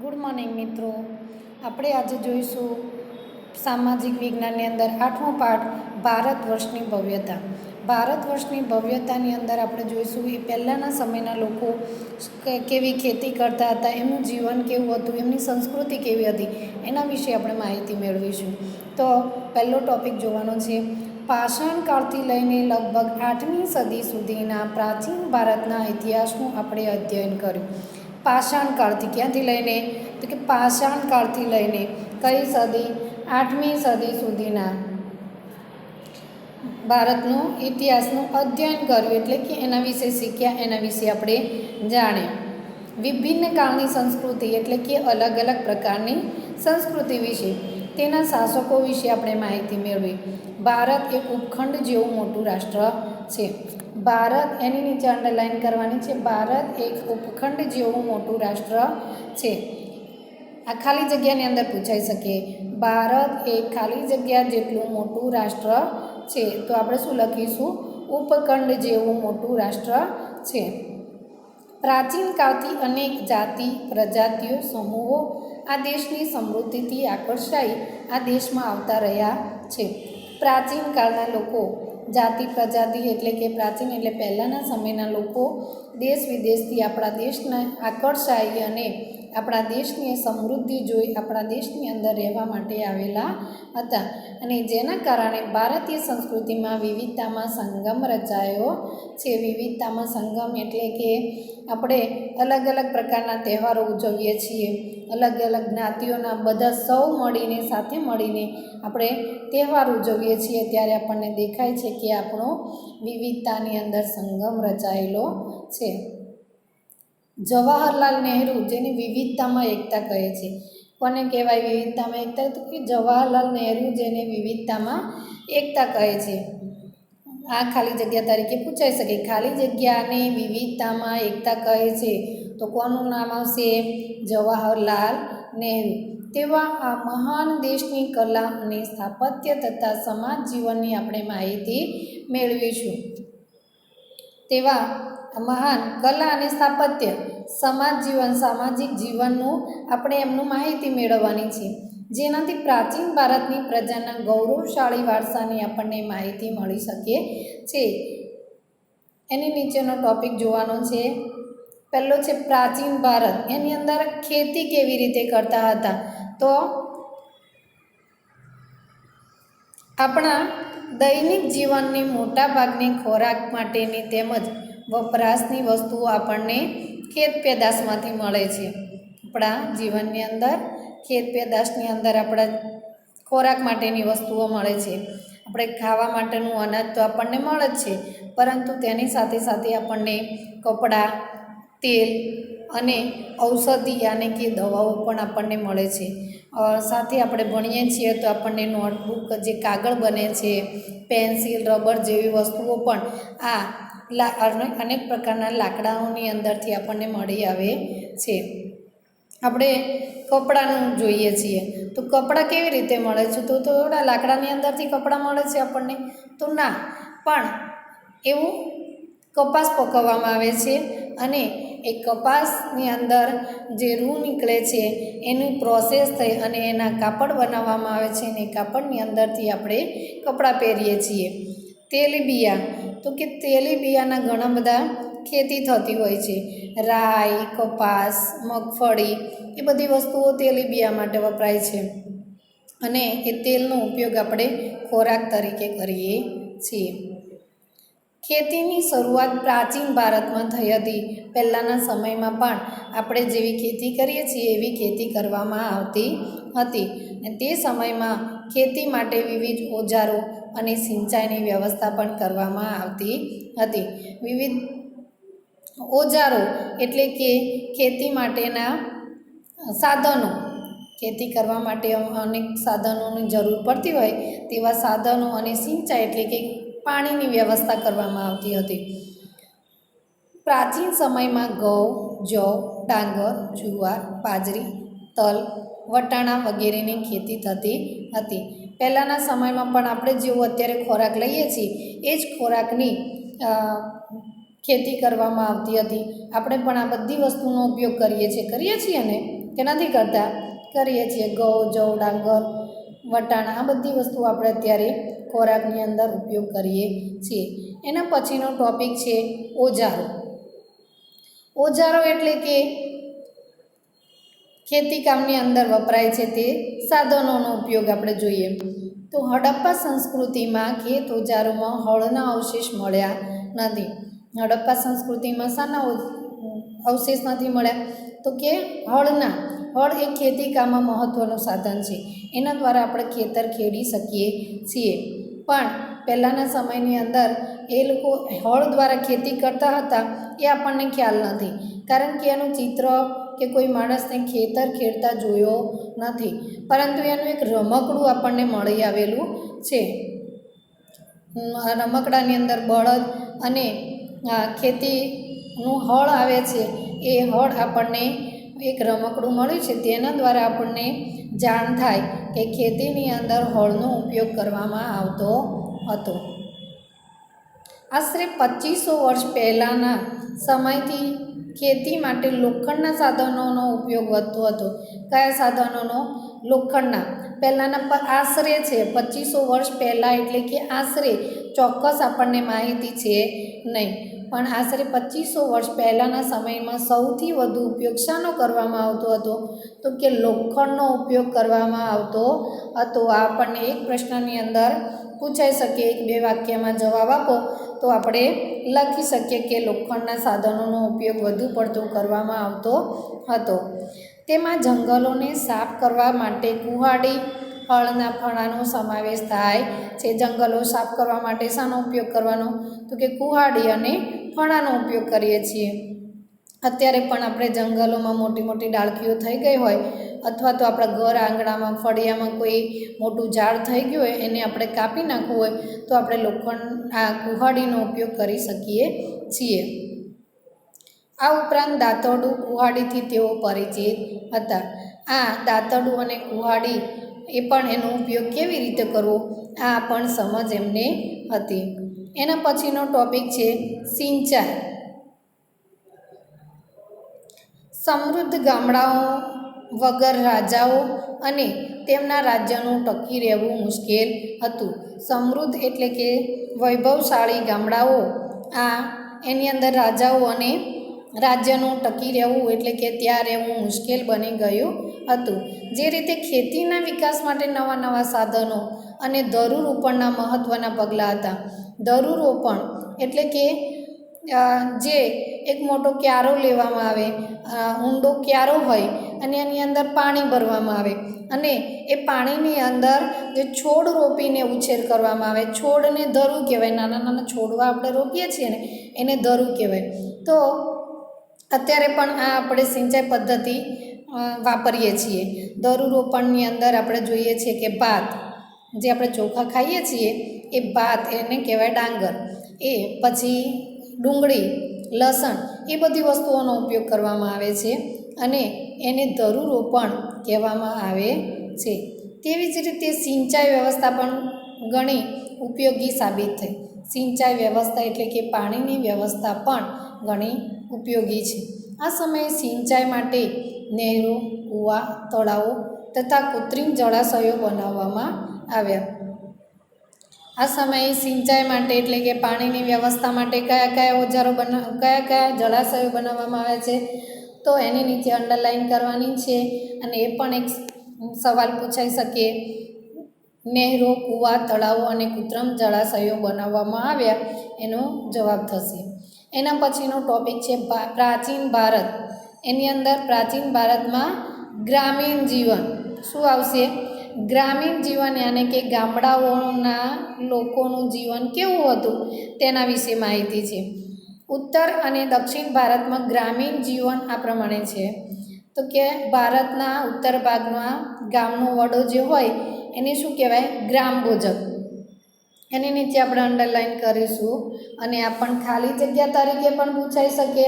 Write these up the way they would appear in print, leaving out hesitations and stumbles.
Good morning મિત્રો. આપણે આજે જોઈશું સામાજિક વિજ્ઞાનની અંદર 8મો પાઠ ભારત વર્ષની ભવ્યતા. ભારત વર્ષની ભવ્યતાની અંદર આપણે જોઈશું એ પહેલાંના સમયના લોકો કેવી ખેતી કરતા હતા, એમનું જીવન કેવું હતું, એમની સંસ્કૃતિ કેવી હતી, એના વિશે આપણે માહિતી મેળવીશું. તો પહેલો ટૉપિક જોવાનો છે. પાષાણ કાળથી લઈને લગભગ 8મી સદી સુધીના પ્રાચીન ભારતના ઇતિહાસનું આપણે અધ્યયન કર્યું. પાષાણ કાળથી ક્યાંથી લઈને, તો કે પાષાણ કાળથી લઈને કઈ સદી, 8મી સદી સુધીના ભારતનું ઇતિહાસનું અધ્યયન કર્યું, એટલે કે એના વિશે શીખ્યા, એના વિશે આપણે જાણ્યા. વિભિન્ન કાળની સંસ્કૃતિ એટલે કે અલગ અલગ પ્રકારની સંસ્કૃતિ વિશે, તેના શાસકો વિશે આપણે માહિતી મેળવી. ભારત એક ઉપખંડ જેવું મોટું રાષ્ટ્ર છે. ભારત, એની નીચે અંડરલાઈન કરવાની છે, ભારત એક ઉપખંડ જેવું મોટું રાષ્ટ્ર છે. આ ખાલી જગ્યાની અંદર પૂછાઈ શકે, ભારત એક ખાલી જગ્યા જેટલું મોટું રાષ્ટ્ર છે. તો આપણે શું લખીશું? ઉપખંડ જેવું મોટું રાષ્ટ્ર છે. પ્રાચીન કાળથી અનેક જાતિ પ્રજાતિઓ સમૂહો આ દેશની સમૃદ્ધિથી આકર્ષાઈ આ દેશમાં આવતા રહ્યા છે. પ્રાચીન કાળના લોકો, જાતિ પ્રજાતિ એટલે કે પ્રાચીન એટલે પહેલાંના સમયના લોકો દેશ વિદેશથી આપણા દેશને આકર્ષાઈ અને આપણા દેશની સમૃદ્ધિ જોઈ આપણા દેશની અંદર રહેવા માટે આવેલા હતા. અને જેના કારણે ભારતીય સંસ્કૃતિમાં વિવિધતામાં સંગમ રચાયો છે. વિવિધતામાં સંગમ એટલે કે આપણે અલગ અલગ પ્રકારના તહેવારો ઉજવીએ છીએ, અલગ અલગ જ્ઞાતિઓના બધા સૌ મળીને સાથે મળીને આપણે તહેવાર ઉજવીએ છીએ, ત્યારે આપણને દેખાય છે કે આપણો વિવિધતાની અંદર સંગમ રચાયેલો છે. જવાહરલાલ નહેરુ, જેને વિવિધતામાં એકતા કહે છે. કોને કહેવાય વિવિધતામાં એકતા? તો કે જવાહરલાલ નહેરુ, જેને વિવિધતામાં એકતા કહે છે. આ ખાલી જગ્યા તરીકે પૂછાઈ શકે. ખાલી જગ્યાને વિવિધતામાં એકતા કહે છે તો કોનું નામ આવશે? જવાહરલાલ નહેરુ. તેવા આ મહાન દેશની કલા અને સ્થાપત્ય તથા સમાજ જીવનની આપણે માહિતી મેળવીશું. તેવા મહાન કલા અને સ્થાપત્ય, સમાજ જીવન, સામાજિક જીવનનું આપણે એમનું માહિતી મેળવવાની છે, જેનાથી પ્રાચીન ભારતની પ્રજાના ગૌરવશાળી વારસાની આપણને માહિતી મળી શકે છે. એની નીચેનો ટૉપિક જોવાનો છે. પહેલો છે પ્રાચીન ભારત. એની અંદર ખેતી કેવી રીતે કરતા હતા? તો આપણા દૈનિક જીવનની મોટાભાગની ખોરાક માટેની તેમજ વપરાશની વસ્તુઓ આપણને ખેત પેદાશમાંથી મળે છે. આપણા જીવનની અંદર ખેત પેદાશની અંદર આપણા ખોરાક માટેની વસ્તુઓ મળે છે. આપણે ખાવા માટેનું અનાજ તો આપણને મળે જ છે, પરંતુ તેની સાથે સાથે આપણને કપડાં, તેલ અને ઔષધિ યાને કે દવાઓ પણ આપણને મળે છે. સાથે આપણે ભણીએ છીએ તો આપણને નોટબુક, જે કાગળ બને છે, પેન્સિલ, રબર જેવી વસ્તુઓ પણ આ અનેક પ્રકારના લાકડાઓની અંદરથી આપણને મળી આવે છે. આપણે કપડાનું જોઈએ છીએ તો કપડાં કેવી રીતે મળે છે? તો થોડા લાકડાની અંદરથી કપડાં મળે છે આપણને? તો ના, પણ એવું કપાસ પકવવામાં આવે છે અને એ કપાસની અંદર જે રૂ નીકળે છે એની પ્રોસેસ થઈ અને એના કાપડ બનાવવામાં આવે છે, અને કાપડની અંદરથી આપણે કપડાં પહેરીએ છીએ. તેલીબિયાં, તો કે તેલીબિયાંના ઘણા બધા ખેતી થતી હોય છે. રાઈ, કપાસ, મગફળી એ બધી વસ્તુઓ તેલીબિયાં માટે વપરાય છે, અને એ તેલનો ઉપયોગ આપણે ખોરાક તરીકે કરીએ છીએ. ખેતીની શરૂઆત પ્રાચીન ભારતમાં થઈ હતી. પહેલાંના સમયમાં પણ આપણે જેવી ખેતી કરીએ છીએ એવી ખેતી કરવામાં આવતી હતી, અને તે સમયમાં ખેતી માટે વિવિધ ઓજારો અને સિંચાઈની વ્યવસ્થા પણ કરવામાં આવતી હતી. વિવિધ ઓજારો એટલે કે ખેતી માટેના સાધનો, ખેતી કરવા માટે અનેક સાધનોની જરૂર પડતી હોય તેવા સાધનો, અને સિંચાઈ એટલે કે પાણીની વ્યવસ્થા કરવામાં આવતી હતી. પ્રાચીન સમયમાં ઘઉં, જવ, ડાંગર, જુવાર, બાજરી, તલ, વટાણા વગેરેની ખેતી થતી હતી. પહેલાંના સમયમાં પણ આપણે જેવો અત્યારે ખોરાક લઈએ છીએ એ જ ખોરાકની ખેતી કરવામાં આવતી હતી. આપણે પણ આ બધી વસ્તુનો ઉપયોગ કરીએ છીએ ને, કે નથી કરતા? કરીએ છીએ. ઘઉં, જવ, ડાંગર, વટાણા આ બધી વસ્તુઓ આપણે અત્યારે ખોરાકની અંદર ઉપયોગ કરીએ છીએ. એના પછીનો ટૉપિક છે ઓજારો. ઓજારો એટલે કે ખેતીકામની અંદર વપરાય છે તે સાધનોનો ઉપયોગ આપણે જોઈએ તો હડપ્પા સંસ્કૃતિમાં ખેત ઓજારોમાં હળના અવશેષ મળ્યા નથી. હડપ્પા સંસ્કૃતિમાં શાના અવશેષ નથી મળ્યા? તો કે હળના. હળ એ ખેતીકામમાં મહત્ત્વનું સાધન છે. એના દ્વારા આપણે ખેતર ખેડી શકીએ છીએ. પણ પહેલાંના સમયની અંદર એ લોકો હળ દ્વારા ખેતી કરતા હતા એ આપણને ખ્યાલ નથી, કારણ કે એનું ચિત્ર કે કોઈ માણસને ખેતર ખેડતા જોયો નથી, પરંતુ એનું એક રમકડું આપણને મળી આવેલું છે. રમકડાની અંદર બળદ અને ખેતીનું હળ આવે છે. એ હળ આપણને એક રમકડું મળ્યું છે, તેના દ્વારા આપણને જાણ થાય કે ખેતીની અંદર હળનો ઉપયોગ કરવામાં આવતો હતો. આશરે 2500 વર્ષ પહેલાંના સમયથી ખેતી માટે લોખંડના સાધનોનો ઉપયોગ વધતો હતો. કયા સાધનોનો? લોખંડના. પહેલાંના આશરે છે 2500 વર્ષ પહેલાં, એટલે કે આશરે ચોક્કસ આપણને માહિતી છે નહીં, પણ આશરે 2500 વર્ષ પહેલાંના સમયમાં સૌથી વધુ ઉપયોગ શાનો કરવામાં આવતો હતો? તો કે લોખંડનો ઉપયોગ કરવામાં આવતો હતો. આપણને એક પ્રશ્નની અંદર પૂછાઈ શકે, 1-2 વાક્યમાં જવાબ આપો તો આપણે લખી શકીએ કે લોખંડના સાધનોનો ઉપયોગ વધુ પડતો કરવામાં આવતો હતો. તેમાં જંગલોને સાફ કરવા માટે કુહાડી, હળના ફણાનો સમાવેશ થાય છે. જંગલો સાફ કરવા માટે શાનો ઉપયોગ કરવાનો? તો કે કુહાડી અને ફણાનો ઉપયોગ કરીએ છીએ. અત્યારે પણ આપણે જંગલોમાં મોટી મોટી ડાળખીઓ થઈ ગઈ હોય, અથવા તો આપણા ઘર આંગણામાં ફળિયામાં કોઈ મોટું ઝાડ થઈ ગયું હોય, એને આપણે કાપી નાખવું હોય તો આપણે કુહાડીનો ઉપયોગ કરી શકીએ છીએ. આ ઉપરાંત દાંતરડું, કુહાડીથી તેઓ પરિચિત હતા. આ દાંતરડું અને કુહાડી એ પણ એનો ઉપયોગ કેવી રીતે કરવો આ પણ સમજ એમને હતી. એના પછીનો ટૉપિક છે સિંચાઈ. સમૃદ્ધ ગામડાઓ વગર રાજાઓ અને તેમના રાજ્યનું ટકી રહેવું મુશ્કેલ હતું. સમૃદ્ધ એટલે કે વૈભવશાળી ગામડાઓ, એની અંદર રાજાઓ અને રાજ્યનું ટકી રહેવું એટલે કે ત્યાં રહેવું મુશ્કેલ બની ગયું હતું. જે રીતે ખેતીના વિકાસ માટે નવા નવા સાધનો અને ધરુરોપણના મહત્ત્વના પગલાં હતા. ધરુરોપણ એટલે કે જે એક મોટો ક્યારો લેવામાં આવે, ઊંડો ક્યારો હોય અને એની અંદર પાણી ભરવામાં આવે અને એ પાણીની અંદર જે છોડ રોપીને ઉછેર કરવામાં આવે. છોડને ધરુ કહેવાય. નાના નાના છોડવા આપણે રોપીએ છીએ ને એને ધરુ કહેવાય. તો અત્યારે પણ આ આપણે સિંચાઈ પદ્ધતિ વાપરીએ છીએ. ધરુરોપણની અંદર આપણે જોઈએ છીએ કે ભાત, જે આપણે ચોખા ખાઈએ છીએ એ ભાત, એને કહેવાય ડાંગર. એ પછી ડુંગળી, લસણ એ બધી વસ્તુઓનો ઉપયોગ કરવામાં આવે છે અને એને ધરુરોપણ કહેવામાં આવે છે. તેવી જ રીતે સિંચાઈ વ્યવસ્થા પણ ઘણી ઉપયોગી સાબિત થઈ. સિંચાઈ વ્યવસ્થા એટલે કે પાણીની વ્યવસ્થા પણ ઘણી ઉપયોગી છે. આ સમયે સિંચાઈ માટે નહેરો, કૂવા, તળાવો તથા કૃત્રિમ જળાશયો બનાવવામાં આવ્યા. આ સમયે સિંચાઈ માટે એટલે કે પાણીની વ્યવસ્થા માટે કયા કયા જળાશયો બનાવવામાં આવે છે? તો એની નીચે અંડરલાઈન કરવાની છે અને એ પણ એક સવાલ પૂછાઈ શકે. નહેરો, કૂવા, તળાવો અને કૃત્રિમ જળાશયો બનાવવામાં આવ્યા, એનો જવાબ થશે. એના પછીનો ટૉપિક છે પ્રાચીન ભારત. એની અંદર પ્રાચીન ભારતમાં ગ્રામીણ જીવન શું આવશે? ગ્રામીણ જીવન યાને કે ગામડાઓના લોકોનું જીવન કેવું હતું તેના વિશે માહિતી છે. ઉત્તર અને દક્ષિણ ભારતમાં ગ્રામીણ જીવન આ પ્રમાણે છે. તો કે ભારતના ઉત્તર ભાગમાં ગામનો વડો જે હોય એને શું કહેવાય? ગ્રામભોજક. એની નીચે આપણે અંડરલાઈન કરીશું અને આ પણ ખાલી જગ્યા તરીકે પણ પૂછાઈ શકે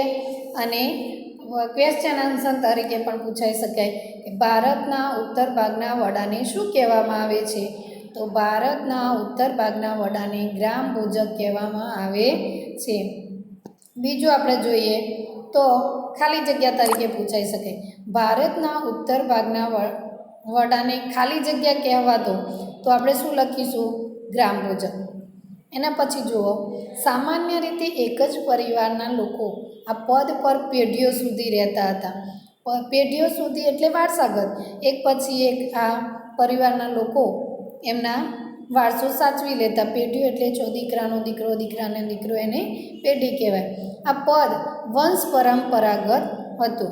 અને ક્વેશ્ચન આન્સર તરીકે પણ પૂછાઈ શકાય કે ભારતના ઉત્તર ભાગના વડાને શું કહેવામાં આવે છે? તો ભારતના ઉત્તર ભાગના વડાને ગ્રામભોજક કહેવામાં આવે છે. બીજું આપણે જોઈએ તો ખાલી જગ્યા તરીકે પૂછાઈ શકે. ભારતના ઉત્તર ભાગના વડાને ખાલી જગ્યા કહેવા દો તો આપણે શું લખીશું? ગ્રામભોજક. એના પછી જુઓ, સામાન્ય રીતે એક જ પરિવારના લોકો આ પદ પર પેઢીઓ સુધી રહેતા હતા. પેઢીઓ સુધી એટલે વારસાગત, એક પછી એક આ પરિવારના લોકો એમના વારસો સાચવી લેતા. પેઢીઓ એટલે છો દીકરાનો દીકરો, દીકરાને દીકરો, એને પેઢી કહેવાય. આ પદ વંશ પરંપરાગત હતું.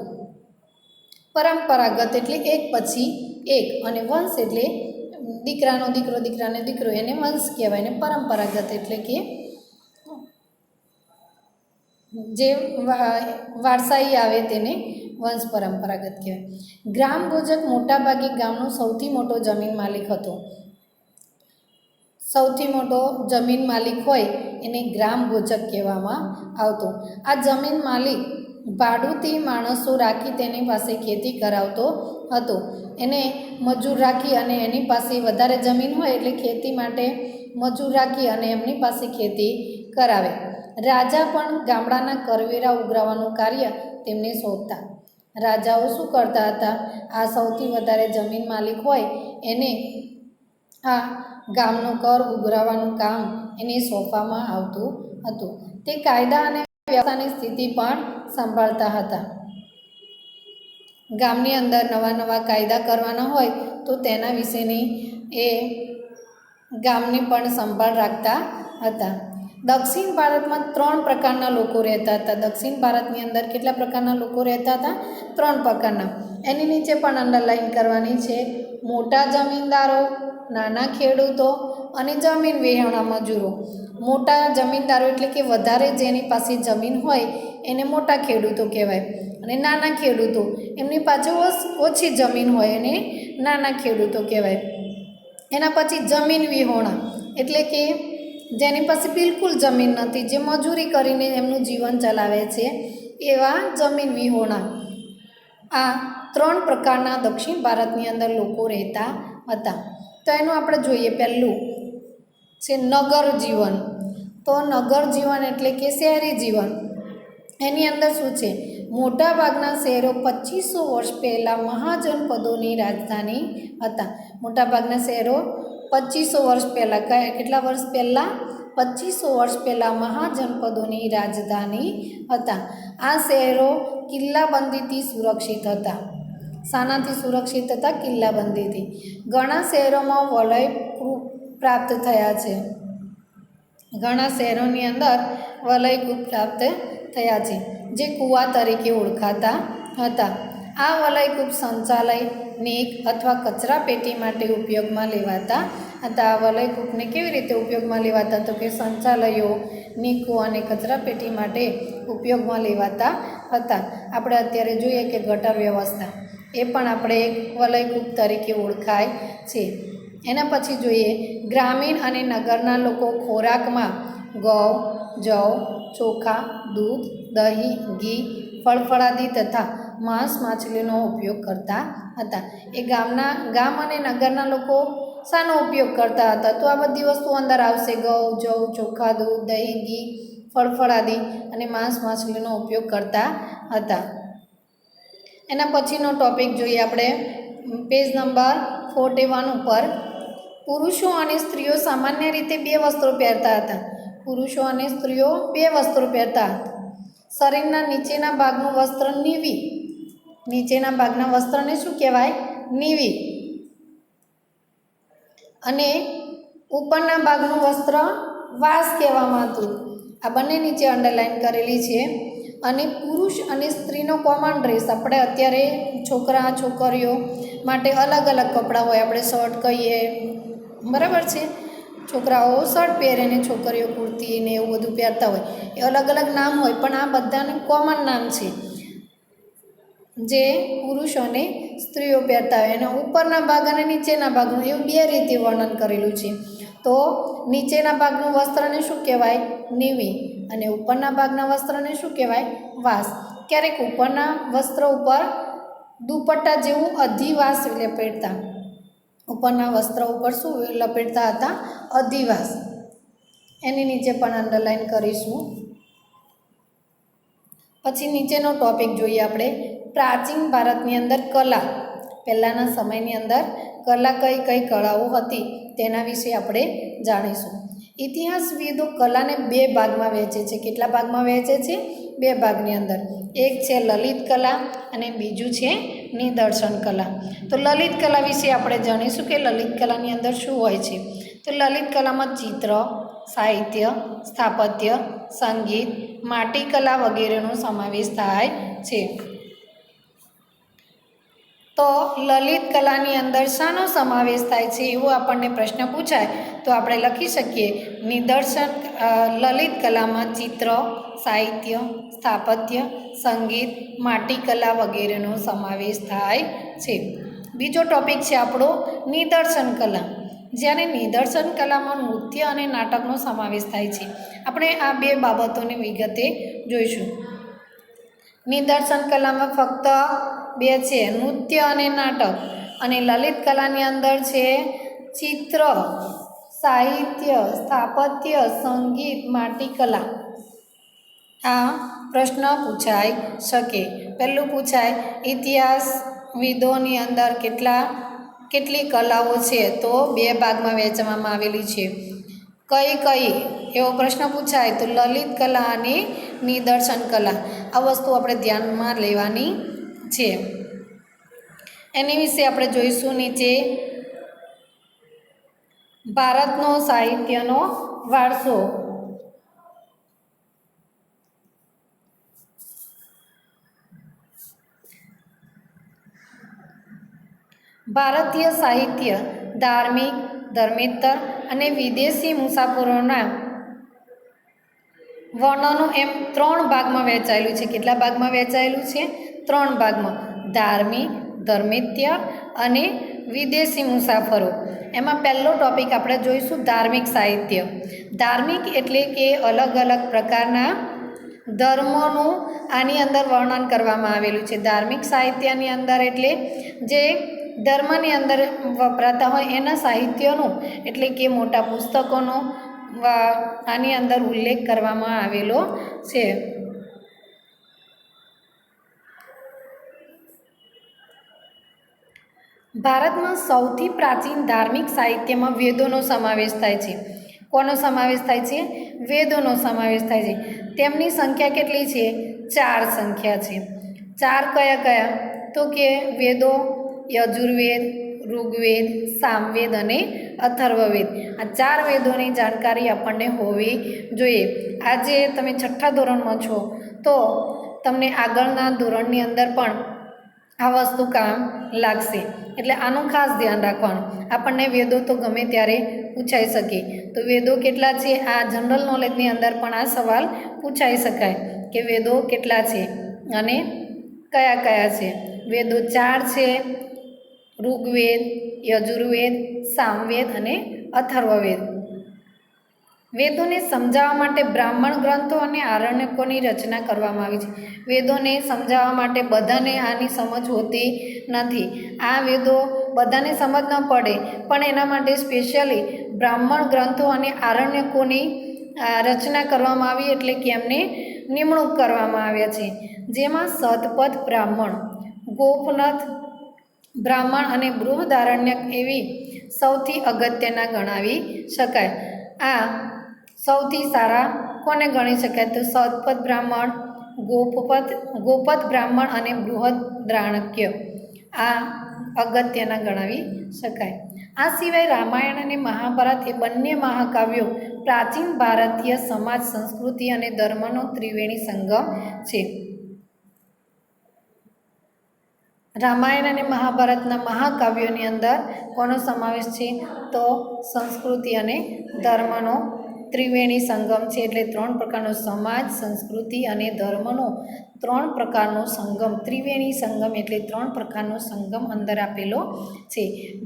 પરંપરાગત એટલે એક પછી એક, અને વંશ એટલે દીકરાનો દીકરો, દીકરાને દીકરો, એને વંશ કહેવાય. ને પરંપરાગત એટલે કે જે વારસાઈ આવે તેને વંશ પરંપરાગત કહેવાય. ગ્રામભોજક મોટાભાગે ગામનો સૌથી મોટો જમીન માલિક હતો. સૌથી મોટો જમીન માલિક હોય એને ગ્રામભોજક કહેવામાં આવતો. આ જમીન માલિક ભાડુતી માણસો રાખી તેની પાસે ખેતી કરાવતો હતો. એને મજૂર રાખી અને એની પાસે વધારે જમીન હોય એટલે ખેતી માટે મજૂર રાખી અને એમની પાસે ખેતી કરાવે. રાજા પણ ગામડાના કરવેરા ઉઘરાવવાનું કાર્ય તેમને સોંપતા. રાજાઓ શું કરતા હતા? આ સૌથી વધારે જમીન માલિક હોય એને આ ગામનો કર ઉઘરાવવાનું કામ એને સોંપવામાં આવતું હતું. તે કાયદા અને વ્યવસ્થાની સ્થિતિ પણ સંભાળતા હતા. ગામની અંદર નવા નવા કાયદા કરવાના હોય તો તેના વિશેની એ ગામની પણ સંભાળ રાખતા હતા. દક્ષિણ ભારતમાં 3 પ્રકારના લોકો રહેતા હતા. દક્ષિણ ભારતની અંદર કેટલા પ્રકારના લોકો રહેતા હતા? 3 પ્રકારના. એની નીચે પણ અંડરલાઈન કરવાની છે. મોટા જમીનદારો, નાના ખેડૂતો અને જમીન વિહોણા મજૂરો. મોટા જમીનદારો એટલે કે વધારે જેની પાસે જમીન હોય એને મોટા ખેડૂતો કહેવાય. અને નાના ખેડૂતો એમની પાસે ઓછી જમીન હોય એને નાના ખેડૂતો કહેવાય. એના પછી જમીન વિહોણા એટલે કે જેની પાસે બિલકુલ જમીન નથી, જે મજૂરી કરીને એમનું જીવન ચલાવે છે, એવા જમીન વિહોણા. આ 3 પ્રકારના દક્ષિણ ભારતની અંદર લોકો રહેતા હતા. તો એનું આપણે જોઈએ. પહેલું છે નગર જીવન. તો નગર જીવન એટલે કે શહેરી જીવન. એની અંદર શું છે? મોટાભાગના શહેરો 2500 વર્ષ પહેલાં મહાજનપદોની રાજધાની હતા. મોટાભાગના શહેરો 2500 વર્ષ પહેલાં, કેટલા વર્ષ પહેલાં? 2500 વર્ષ પહેલાં મહાજનપદોની રાજધાની હતા. આ શહેરો કિલ્લાબંધીથી સુરક્ષિત હતા. શાનાથી સુરક્ષિત હતા? કિલ્લાબંધીથી. ઘણા શહેરોમાં વલય પ્રાપ્ત થયા છે. ઘણા શહેરોની અંદર વલયકૂપ પ્રાપ્ત થયા છે, જે કૂવા તરીકે ઓળખાતા હતા. આ વલયકૂપ શૌચાલય, નીક અથવા કચરા પેટી માટે ઉપયોગમાં લેવાતા હતા. આ વલયકૂપને કેવી રીતે ઉપયોગમાં લેવાતા? તો કે શૌચાલયો, નીકો અને કચરા પેટી માટે ઉપયોગમાં લેવાતા હતા. આપણે અત્યારે જોઈએ કે ગટર વ્યવસ્થા, એ પણ આપણે એક વલયકૂપ તરીકે ઓળખાય છે. એના પછી જોઈએ ગ્રામીણ અને નગરના લોકો ખોરાકમાં ઘઉં, જવ, ચોખા, દૂધ, દહીં, ઘી, ફળફળાદી તથા માંસ માછલીનો ઉપયોગ કરતા હતા. એ ગામ અને નગરના લોકો શાનો ઉપયોગ કરતા હતા? તો આ બધી વસ્તુઓ અંદર આવશે. ઘઉં, જવ, ચોખા, દૂધ, દહીં, ઘી, ફળફળાદી અને માંસ માછલીનો ઉપયોગ કરતા હતા. એના પછીનો ટોપિક જોઈએ આપણે પેજ નંબર 41 ઉપર. પુરુષો અને સ્ત્રીઓ સામાન્ય રીતે 2 વસ્ત્રો પહેરતા હતા. પુરુષો અને સ્ત્રીઓ 2 વસ્ત્રો પહેરતા હતા. શરીરના નીચેના ભાગનું વસ્ત્ર નીવી. નીચેના ભાગના વસ્ત્રને શું કહેવાય? નીવી. અને ઉપરના ભાગનું વસ્ત્ર વાસ કહેવામાં આવતું. આ બંને નીચે અંડરલાઈન કરેલી છે. અને પુરુષ અને સ્ત્રીનો કોમન ડ્રેસ, આપણે અત્યારે છોકરા છોકરીઓ માટે અલગ અલગ કપડાં હોય. આપણે શર્ટ કહીએ, બરાબર છે? છોકરાઓ શર્ટ પહેરે ને છોકરીઓ કુર્તી ને એવું બધું પહેરતા હોય. એ અલગ અલગ નામ હોય, પણ આ બધાને કોમન નામ છે જે પુરુષો અને સ્ત્રીઓ પહેરતા હોય. એના ઉપરના ભાગ અને નીચેના ભાગનું એવું 2 રીતે વર્ણન કરેલું છે. તો નીચેના ભાગનું વસ્ત્રને શું કહેવાય? નીવી. અને ઉપરના ભાગના વસ્ત્રને શું કહેવાય? વાસ. ક્યારેક ઉપરના વસ્ત્ર ઉપર દુપટ્ટા જેવું અધિવાસ લપેટતા. ઉપરના વસ્ત્ર ઉપર શું લપેટતા હતા? અધિવાસ. એની નીચે પણ અંડરલાઈન કરીશું. પછી નીચેનો ટોપિક જોઈએ આપણે, પ્રાચીન ભારતની અંદર કલા. પહેલાંના સમયની અંદર કલા કઈ કઈ કળાઓ હતી તેના વિશે આપણે જાણીશું. ઇતિહાસવિદો કલાને બે ભાગમાં વહેંચે છે. કેટલા ભાગમાં વહેંચે છે? બે ભાગની અંદર. એક છે લલિત કલા અને બીજું છે નિદર્શન કલા. તો લલિત કલા વિશે આપણે જાણીશું કે લલિત કલાની અંદર શું હોય છે. તો લલિત કલામાં ચિત્ર, સાહિત્ય, સ્થાપત્ય, સંગીત, માટીકલા વગેરેનો સમાવેશ થાય છે. તો લલિત કલાની અંદર શાનો સમાવેશ થાય છે એવો આપણને પ્રશ્ન પૂછાય તો આપણે લખી શકીએ નિદર્શન. લલિત કલામાં ચિત્ર, સાહિત્ય, સ્થાપત્ય, સંગીત, માટીકલા વગેરેનો સમાવેશ થાય છે. બીજો ટોપિક છે આપણો નિદર્શન કલા. જ્યારે નિદર્શન કલામાં નૃત્ય અને નાટકનો સમાવેશ થાય છે. આપણે આ બે બાબતોને વિગતે જોઈશું. નિદર્શન કલામાં ફક્ત બે છે, નૃત્ય અને નાટક. અને લલિત કલાની અંદર છે ચિત્ર, સાહિત્ય, સ્થાપત્ય, સંગીત, માટીકલા. આ પ્રશ્ન પૂછાઈ શકે. પહેલું પૂછાય ઇતિહાસવિદોની અંદર કેટલી કલાઓ છે? તો બે ભાગમાં વહેંચવામાં આવેલી છે. કઈ કઈ એવો પ્રશ્ન પૂછાય તો લલિત કલા અને નિદર્શન કલા. આ વસ્તુ આપણે ધ્યાનમાં લેવાની છે. એની વિશે આપણે જોઈશું નીચે. ભારતનો સાહિત્યનો વારસો. ભારતીય સાહિત્ય ધાર્મિક, ધર્મેતર અને વિદેશી મુસાફરોના વર્ણનો એમ 3 ભાગમાં વહેંચાયેલું છે. કેટલા ભાગમાં વહેંચાયેલું છે? 3 ભાગમાં. ધાર્મિક, ધર્મેત્ય અને વિદેશી મુસાફરો. એમાં પહેલો ટોપિક આપણે જોઈશું ધાર્મિક સાહિત્ય. ધાર્મિક એટલે કે અલગ અલગ પ્રકારના ધર્મોનું આની અંદર વર્ણન કરવામાં આવેલું છે. ધાર્મિક સાહિત્યની અંદર એટલે જે ધર્મની અંદર વપરાતા હોય એના સાહિત્યનું એટલે કે મોટા પુસ્તકોનો આની અંદર ઉલ્લેખ કરવામાં આવેલો છે. ભારતમાં સૌથી પ્રાચીન ધાર્મિક સાહિત્યમાં વેદોનો સમાવેશ થાય છે. કોનો સમાવેશ થાય છે? વેદોનો સમાવેશ થાય છે. તેમની સંખ્યા કેટલી છે? 4 સંખ્યા છે. 4 કયા કયા? તો કે વેદો યજુર્વેદ, ઋગ્વેદ, સામવેદ અને અથર્વવેદ. આ 4 વેદોની જાણકારી આપણને હોવી જોઈએ. આજે તમે 6થા ધોરણમાં છો તો તમને આગળના ધોરણની અંદર પણ આ વસ્તુ કામ લાગશે. એટલે આનું ખાસ ધ્યાન રાખવાનું. આપણને વેદો તો ગમે ત્યારે પૂછાઈ શકે. તો વેદો કેટલા છે? આ જનરલ નોલેજની અંદર પણ આ સવાલ પૂછાઈ શકાય કે વેદો કેટલા છે અને કયા કયા છે. વેદો 4 છે. ઋગ્વેદ, યજુર્વેદ, સામવેદ અને અથર્વવેદ. વેદોને સમજાવવા માટે બ્રાહ્મણ ગ્રંથો અને આરણ્યકોની રચના કરવામાં આવી છે. વેદોને સમજાવવા માટે બધાને આની સમજ હોતી નથી. આ વેદો બધાને સમજ ન પડે પણ એના માટે સ્પેશિયલી બ્રાહ્મણ ગ્રંથો અને આરણ્યકોની રચના કરવામાં આવી એટલે કે એમને નિમણૂક કરવામાં આવ્યા છે. જેમાં શતપથ બ્રાહ્મણ, ગોપનાથ બ્રાહ્મણ અને બૃહદારણ્યક એવી સૌથી અગત્યના ગણાવી શકાય. આ સૌથી સારા કોને ગણી શકાય? તો શતપથ બ્રાહ્મણ, ગોપથ બ્રાહ્મણ અને બૃહદારણ્યક આ અગત્યના ગણાવી શકાય. આ સિવાય રામાયણ અને મહાભારત એ બંને મહાકાવ્યો પ્રાચીન ભારતીય સમાજ, સંસ્કૃતિ અને ધર્મનો ત્રિવેણી સંગમ છે. રામાયણ અને મહાભારતના મહાકાવ્યોની અંદર કોનો સમાવેશ છે? તો સંસ્કૃતિ અને ધર્મનો ત્રિવેણી સંગમ છે. એટલે 3 પ્રકારનો સમાજ, સંસ્કૃતિ અને ધર્મનો 3 પ્રકારનો સંગમ. ત્રિવેણી સંગમ એટલે 3 પ્રકારનો સંગમ અંદર આપેલો છે.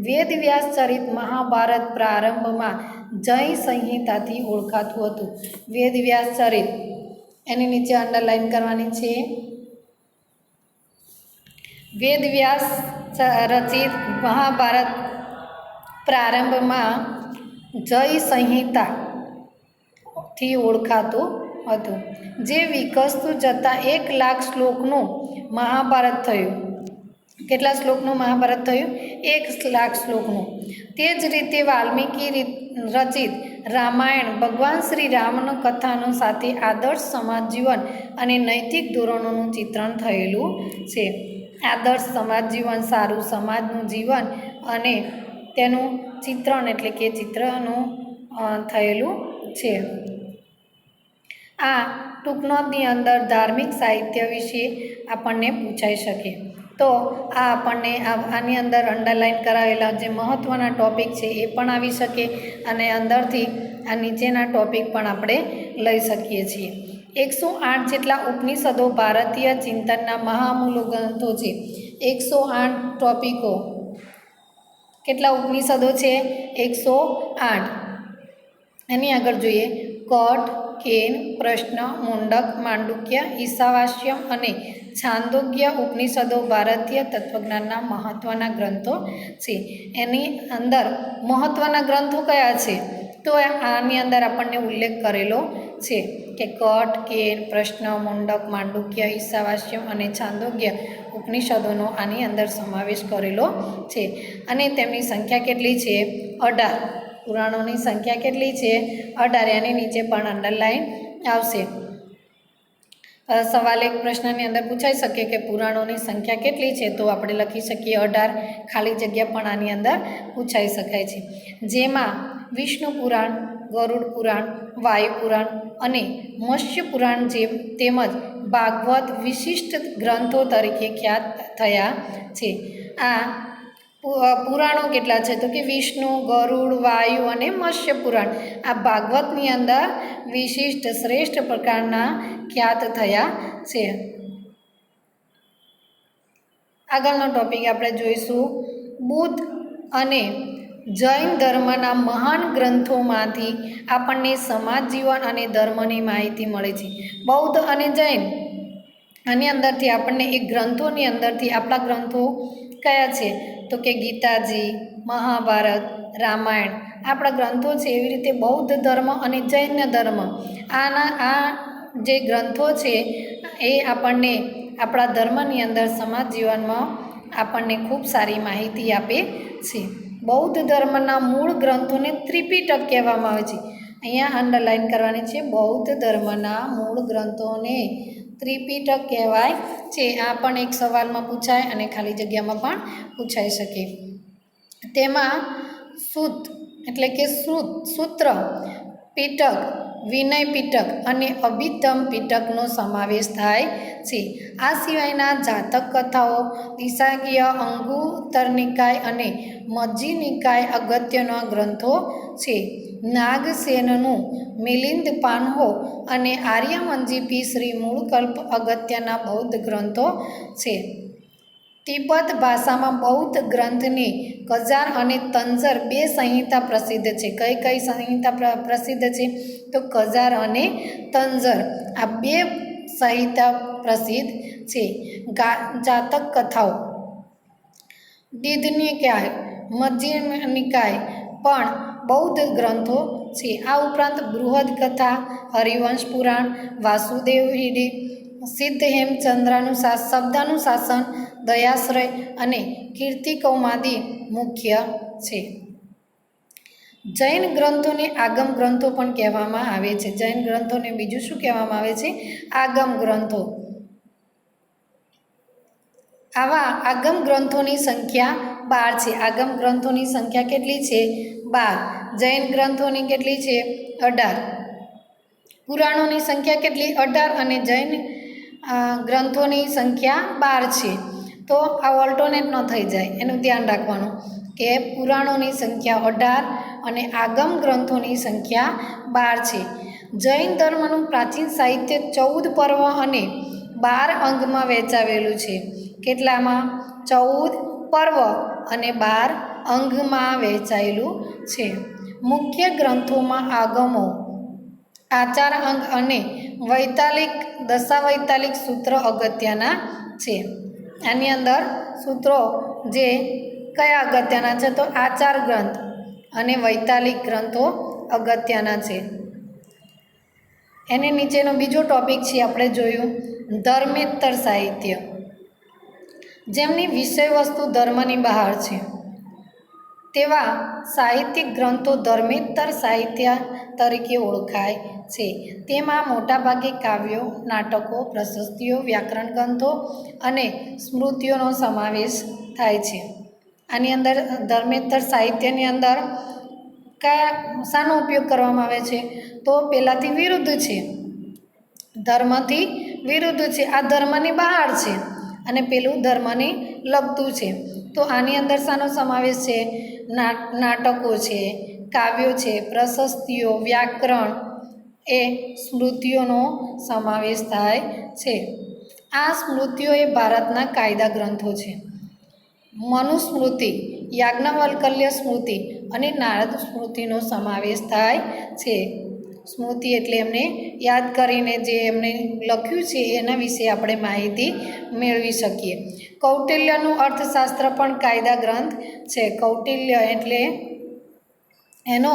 વેદવ્યાસ ચરિત મહાભારત પ્રારંભમાં જય સંહિતાથી ઓળખાતું હતું. વેદવ્યાસ ચરિત એની નીચે અંડરલાઈન કરવાની છે. વેદવ્યાસ રચિત મહાભારત પ્રારંભમાં જય સંહિતાથી ઓળખાતું હતું, જે વિકસતું જતાં 1,00,000 શ્લોકનું મહાભારત થયું. કેટલા શ્લોકનું મહાભારત થયું? 1,00,000 શ્લોકનું. તે જ રીતે વાલ્મીકી રચિત રામાયણ ભગવાન શ્રી રામનો કથાનો સાથે આદર્શ સમાજ જીવન અને નૈતિક ધોરણોનું ચિત્રણ થયેલું છે. આદર્શ સમાજ જીવન, સારું સમાજનું જીવન અને તેનું ચિત્રણ એટલે કે ચિત્રનું થયેલું છે. આ ટૂંકનોટની અંદર ધાર્મિક સાહિત્ય વિશે આપણને પૂછાઈ શકે. તો આ આપણને આની અંદર અંડરલાઇન કરાવેલા જે મહત્ત્વના ટૉપિક છે એ પણ આવી શકે અને અંદરથી આ નીચેના ટૉપિક પણ આપણે લઈ શકીએ છીએ. 108 જેટલા ઉપનિષદો ભારતીય ચિંતનના મહામૂલો ગ્રંથો છે. 108 ટોપિકો. કેટલા ઉપનિષદો છે? 108. એની આગળ જોઈએ કઠ, કેન, પ્રશ્ન, મુંડક, માંડુક્ય, ઈશાવાસ્યમ અને છાંદોગ્ય ઉપનિષદો ભારતીય તત્વજ્ઞાનના મહત્ત્વના ગ્રંથો છે. એની અંદર મહત્ત્વના ગ્રંથો કયા છે? તો આની અંદર આપણને ઉલ્લેખ કરેલો છે કે કઠ, કેન, પ્રશ્ન, મુંડક, માંડુક્ય, ઈશાવાસ્યમ અને છાંદોગ્ય ઉપનિષદોનો આની અંદર સમાવેશ કરેલો છે. અને તેમની સંખ્યા કેટલી છે? 18. પુરાણોની સંખ્યા કેટલી છે? 18. એની નીચે પણ અંડરલાઇન આવશે. સવાલ એક પ્રશ્નની અંદર પૂછાઈ શકે કે પુરાણોની સંખ્યા કેટલી છે? તો આપણે લખી શકીએ 18. ખાલી જગ્યા પણ આની અંદર પૂછાઈ શકાય છે. જેમાં વિષ્ણુ પુરાણ, ગરુડ પુરાણ, વાયુ પુરાણ અને મત્સ્ય પુરાણ તેમજ ભાગવત વિશિષ્ટ ગ્રંથો તરીકે ખ્યાત થયા છે. આ પુરાણો કેટલા છે? તો કે વિષ્ણુ, ગરુડ, વાયુ અને મત્સ્ય પુરાણ આ ભાગવતની અંદર વિશિષ્ટ શ્રેષ્ઠ પ્રકારના ખ્યાત થયા છે. આગળનો ટોપિક આપણે જોઈશું બુદ્ધ અને જૈન ધર્મના મહાન ગ્રંથોમાંથી આપણને સમાજ જીવન અને ધર્મની માહિતી મળે છે. બૌદ્ધ અને જૈન આની અંદરથી આપણને એ ગ્રંથોની અંદરથી આપણા ગ્રંથો કયા છે? તો કે ગીતાજી, મહાભારત, રામાયણ આપણા ગ્રંથો છે. એવી રીતે બૌદ્ધ ધર્મ અને જૈન ધર્મ આ જે ગ્રંથો છે એ આપણને આપણા ધર્મની અંદર સમાજ જીવનમાં આપણને ખૂબ સારી માહિતી આપે છે. બૌદ્ધ ધર્મના મૂળ ગ્રંથોને ત્રિપિટક કહેવામાં આવે છે. અહીંયા અંડરલાઇન કરવાની છે. બૌદ્ધ ધર્મના મૂળ ગ્રંથોને ત્રિપિટક કહેવાય છે. આ પણ એક સવાલમાં પૂછાય અને ખાલી જગ્યામાં પણ પૂછાઈ શકે. તેમાં સૂત એટલે કે સૂત્ર પિટક, વિનય પિટક અને અભિધમ પિટકનો સમાવેશ થાય છે. આ સિવાયના જાતક કથાઓ, દિશાકીય, અંગુત્તર નિકાય અને મજ્જી નિકાય અગત્યના ગ્રંથો છે. નાગસેનનું મિલિંદ પાન્હો અને આર્યમનજીપી શ્રી મૂળકલ્પ અગત્યના બૌદ્ધ ગ્રંથો છે. તિબ્બત ભાષામાં બૌદ્ધ ગ્રંથની કજાર અને તંજર 2 સંહિતા પ્રસિદ્ધ છે. કઈ કઈ સંહિતા પ્રસિદ્ધ છે? તો કજાર અને તંજર આ 2 સંહિતા પ્રસિદ્ધ છે. જાતક કથાઓ દીધ નિકાય, મજ્જી નિકાય પણ બૌદ્ધ ગ્રંથો છે. આ ઉપરાંત બૃહદ કથા, હરિવંશ પુરાણ, વાસુદેવ હિડી, સિદ્ધ હેમચંદ્રાનું શબ્દાનુશાસન, દયાશ્રય અને કીર્તિકૌમાદી મુખ્ય છે. જૈન ગ્રંથોને આગમ ગ્રંથો પણ કહેવામાં આવે છે. જૈન ગ્રંથોને બીજું શું કહેવામાં આવે છે? આગમ ગ્રંથો. આવા આગમ ગ્રંથોની સંખ્યા 12 છે. આગમ ગ્રંથોની સંખ્યા કેટલી છે? 12. જૈન ગ્રંથોની કેટલી છે? 18. પુરાણોની સંખ્યા કેટલી? 18 અને જૈન ગ્રંથોની સંખ્યા 12 છે. તો આ ઓલ્ટરનેટ ન થઈ જાય એનું ધ્યાન રાખવાનું કે પુરાણોની સંખ્યા 18 અને આગમ ગ્રંથોની સંખ્યા 12 છે. જૈન ધર્મનું પ્રાચીન સાહિત્ય 14 પર્વ અને 12 અંગમાં વહેંચાવેલું છે. કેટલામાં? 14 પર્વ અને 12 અંગમાં વહેંચાયેલું છે. મુખ્ય ગ્રંથોમાં આગમો, આચાર અંગ અને વૈતાલિક દશાવૈતાલિક સૂત્ર અગત્યના છે. આની અંદર સૂત્રો જે કયા અગત્યના છે? તો આચાર ગ્રંથ અને વૈતાલિક ગ્રંથો અગત્યના છે. એને નીચેનો બીજો ટોપિક છે આપણે જોયું ધર્મેતર સાહિત્ય, જેમની વિષયવસ્તુ ધર્મની બહાર છે તેવા સાહિત્યિક ગ્રંથો ધર્મેતર સાહિત્ય તરીકે ઓળખાય છે. તેમાં મોટાભાગે કાવ્યો, નાટકો, પ્રશસ્તિઓ, વ્યાકરણ ગ્રંથો અને સ્મૃતિઓનો સમાવેશ થાય છે. આની અંદર ધર્મેતર સાહિત્યની અંદર શાનો ઉપયોગ કરવામાં આવે છે? તો પહેલાંથી વિરુદ્ધ છે, ધર્મથી વિરુદ્ધ છે, આ ધર્મની બહાર છે અને પેલું ધર્મને લગતું છે. તો આની અંદર શાનો સમાવેશ છે? નાટકો છે, કાવ્યો છે, પ્રશસ્તિઓ, વ્યાકરણ એ સ્મૃતિઓનો સમાવેશ થાય છે. આ સ્મૃતિઓ એ ભારતના કાયદા ગ્રંથો છે. મનુસ્મૃતિ, યાજ્ઞવલ્ક્ય સ્મૃતિ અને નારદ સ્મૃતિનો સમાવેશ થાય છે. સ્મૃતિ એટલે એમને યાદ કરીને જે એમને લખ્યું છે એના વિશે આપણે માહિતી મેળવી શકીએ. કૌટિલ્યનું અર્થશાસ્ત્ર પણ કાયદા ગ્રંથ છે. કૌટિલ્ય એટલે એનો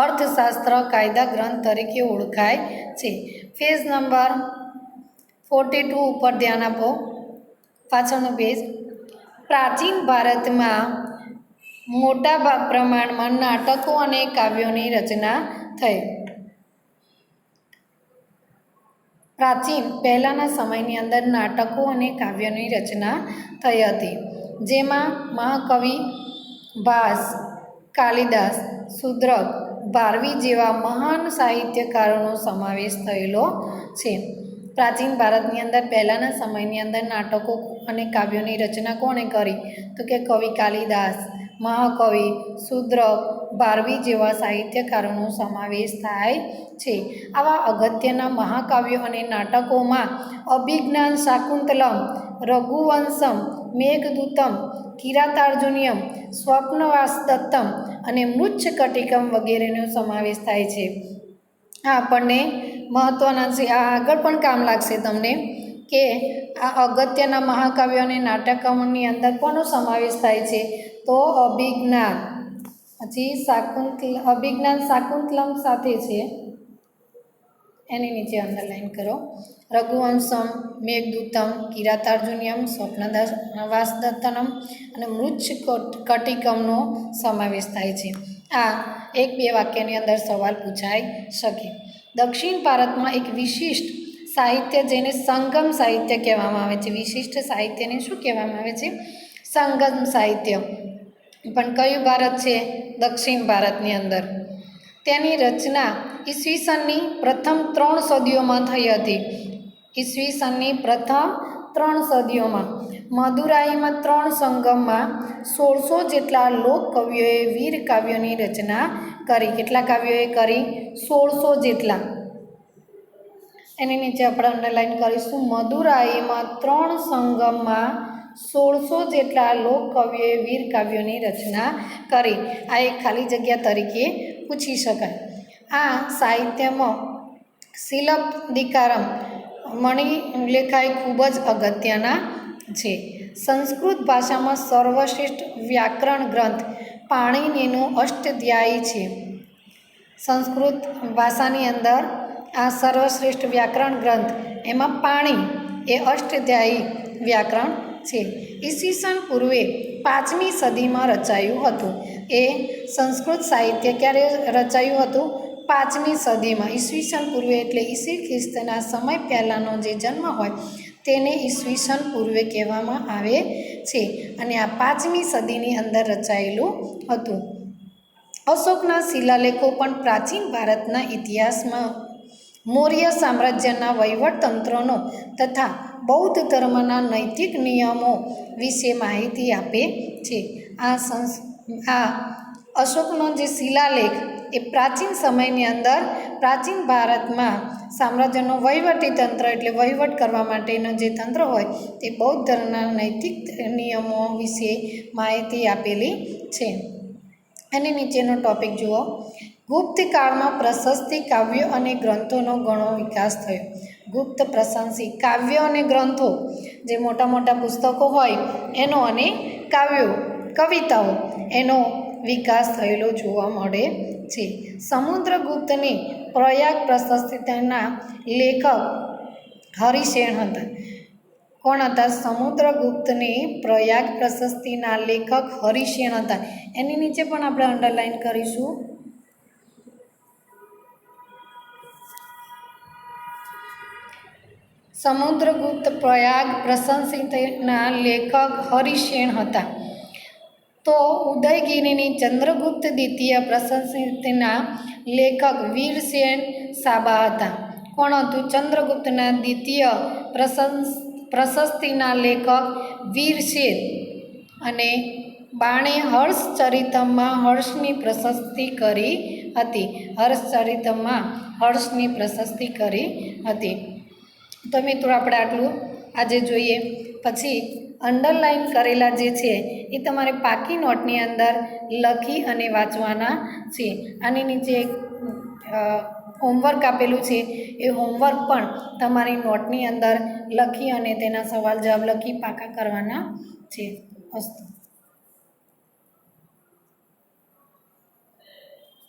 અર્થશાસ્ત્ર કાયદા ગ્રંથ તરીકે ઓળખાય છે. પેજ નંબર 42 ઉપર ધ્યાન આપો, પાછળનું પેજ. પ્રાચીન ભારતમાં મોટા પ્રમાણમાં નાટકો અને કાવ્યોની રચના થઈ. પહેલાંના સમયની અંદર નાટકો અને કાવ્યોની રચના થઈ હતી, જેમાં મહાકવિ ભાસ, કાલિદાસ, શુદ્રક, ભારવી જેવા મહાન સાહિત્યકારોનો સમાવેશ થયેલો છે. પ્રાચીન ભારતની અંદર પહેલાંના સમયની અંદર નાટકો અને કાવ્યોની રચના કોણે કરી? તો કે કવિ કાલિદાસ, મહાકવિ શુદ્રક, ભારવી જેવા સાહિત્યકારોનો સમાવેશ થાય છે. આવા અગત્યના મહાકાવ્યો અને નાટકોમાં અભિજ્ઞાન શાકુંતલમ, રઘુવંશમ, મેઘદૂતમ, કિરાતાર્જુનીયમ, સ્વપ્નવાસદત્તમ અને મૃચ્છકટિકમ વગેરેનો સમાવેશ થાય છે. આ આપણને મહત્ત્વના છે, આ આગળ પણ કામ લાગશે તમને કે આ અગત્યના મહાકાવ્યો અને નાટકોની અંદર કોનો સમાવેશ થાય છે? તો અભિજ્ઞાન, પછી અભિજ્ઞાન શાકુંતલમ સાથે છે, એની નીચે અંડરલાઈન કરો. રઘુવંશમ, મેઘદૂતમ, કિરાતાર્જુનીયમ, સ્વપ્નવાસદત્તનમ અને મૃચ્છકટિકમનો સમાવેશ થાય છે. આ 1-2 વાક્યની અંદર સવાલ પૂછાઈ શકે. દક્ષિણ ભારતમાં એક વિશિષ્ટ સાહિત્ય જેને સંગમ સાહિત્ય કહેવામાં આવે છે. વિશિષ્ટ સાહિત્યને શું કહેવામાં આવે છે? સંગમ સાહિત્ય. પણ કયું ભારત છે? દક્ષિણ ભારતની અંદર. તેની રચના ઈસવીસનની પ્રથમ 3 સદીઓમાં થઈ હતી. ઈસવીસનની પ્રથમ 3 સદીઓમાં મદુરાઈમાં 3 સંગમમાં 1600 જેટલા લોક કવિઓએ વીર કાવ્યોની રચના કરી. કેટલા કાવ્યોએ કરી? 1600 જેટલા. એની નીચે આપણે અંડરલાઈન કરીશું. મદુરાઈમાં 3 સંગમમાં 1600 જેટલા લોક કવિઓએ વીર કાવ્યોની રચના કરી. આ એક ખાલી જગ્યા તરીકે પૂછી શકાય. આ સાહિત્યમાં શિલપ્દિકારમ, મણિલેખાએ ખૂબ જ અગત્યના છે. સંસ્કૃત ભાષામાં સર્વશ્રેષ્ઠ વ્યાકરણ ગ્રંથ પાણિનીનું અષ્ટધ્યાયી છે. સંસ્કૃત ભાષાની અંદર આ સર્વશ્રેષ્ઠ વ્યાકરણ ગ્રંથ, એમાં પાણી એ અષ્ટધ્યાયી વ્યાકરણ છે. ઈસવીસન પૂર્વે 5મી સદીમાં રચાયું હતું. એ સંસ્કૃત સાહિત્ય ક્યારે રચાયું હતું? 5મી સદીમાં. ઈસવીસન પૂર્વે એટલે ઈસવી ખ્રિસ્તના સમય પહેલાંનો જે જન્મ હોય તેને ઈસવીસન પૂર્વે કહેવામાં આવે છે. અને આ 5મી સદીની અંદર રચાયેલું હતું. અશોકના શિલાલેખો પણ પ્રાચીન ભારતના ઇતિહાસમાં મૌર્ય સામ્રાજ્યના વહીવટતંત્રનો તથા બૌદ્ધ ધર્મના નૈતિક નિયમો વિશે માહિતી આપે છે. આ અશોકનો જે શિલાલેખ એ પ્રાચીન સમયની અંદર પ્રાચીન ભારતમાં સામ્રાજ્યનો વહીવટી તંત્ર એટલે વહીવટ કરવા માટેનો જે તંત્ર હોય તે બૌદ્ધ ધર્મના નૈતિક નિયમો વિશે માહિતી આપેલી છે. એની નીચેનો ટોપિક જુઓ. ગુપ્ત કાળમાં પ્રશસ્તિ કાવ્યો અને ગ્રંથોનો ઘણો વિકાસ થયો. ગુપ્ત પ્રશંસી કાવ્યો અને ગ્રંથો, જે મોટા મોટા પુસ્તકો હોય એનો, અને કાવ્યો કવિતાઓ એનો વિકાસ થયેલો જોવા મળે છે. સમુદ્રગુપ્તની પ્રયાગ પ્રશસ્તિના લેખક હરિસેન હતા. કોણ હતા? સમુદ્રગુપ્તની પ્રયાગ પ્રશસ્તિના લેખક હરિસેન હતા. એની નીચે પણ આપણે અંડરલાઈન કરીશું. સમુદ્રગુપ્ત પ્રયાગ પ્રશસ્તિના લેખક હરિસેન હતા. તો ઉદયગીરીની ચંદ્રગુપ્ત દ્વિતીય પ્રશસ્તિના લેખક વીરસેન સાબા હતા. કોણ હતું? ચંદ્રગુપ્તના દ્વિતીય પ્રશસ્તિના લેખક વીરસેન. અને બાણે હર્ષચરિતમમાં હર્ષની પ્રશસ્તિ કરી હતી. હર્ષચરિતમમાં હર્ષની પ્રશસ્તિ કરી હતી. તો મિત્રો આપણે આટલું આજે જોઈએ. પછી અંડરલાઈન કરેલા જે છે એ તમારે પાકી નોટની અંદર લખી અને વાંચવાના છે. આની નીચે એક હોમવર્ક આપેલું છે. એ હોમવર્ક પણ તમારી નોટની અંદર લખી અને તેના સવાલ જવાબ લખી પાકા કરવાના છે. અસ્તુ.